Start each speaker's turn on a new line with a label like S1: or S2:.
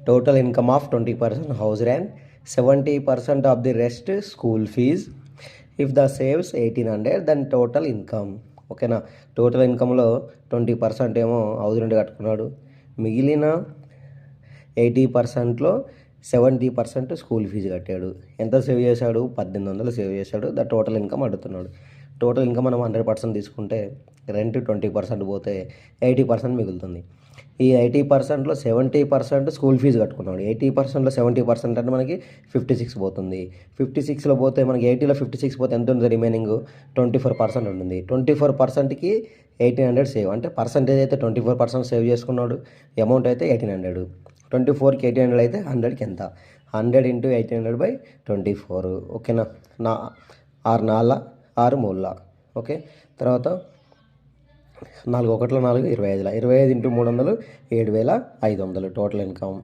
S1: Total income of 20% house rent, 70% of the rest school fees. If the saves 1800 then total income. ఓకేనా, total ఇన్కమ్లో 20% ఏమో house rent కట్టుకున్నాడు, మిగిలిన 80%లో 70% school fee కట్టాడు. ఎంత సేవ్ చేశాడు? 1800 సేవ్ చేశాడు. ద టోటల్ ఇన్కమ్ అడుగుతున్నాడు. టోటల్ ఇన్కమ్ మనం 100% తీసుకుంటే రెంట్ 20% పోతే 80% మిగులుతుంది. ఈ 80%లో 70% స్కూల్ ఫీజు కట్టుకున్నాడు. 80%లో 70% అంటే మనకి 56 పోతుంది. 56లో పోతే మనకి 80లో 56 పోతే ఎంత ఉంటుంది? రిమైనింగ్ 24% ఉంటుంది. 24%కి 1800 సేవ్, అంటే పర్సంటేజ్ అయితే 24% సేవ్ చేసుకున్నాడు, అమౌంట్ అయితే 1800. 24కి 1800 అయితే 100కి ఎంత? 100 × 1800/24. ఓకేనా, 6 4 6 3. ఓకే, తర్వాత 4 1 4 25, 25 × 300 7500 టోటల్ ఇన్కమ్.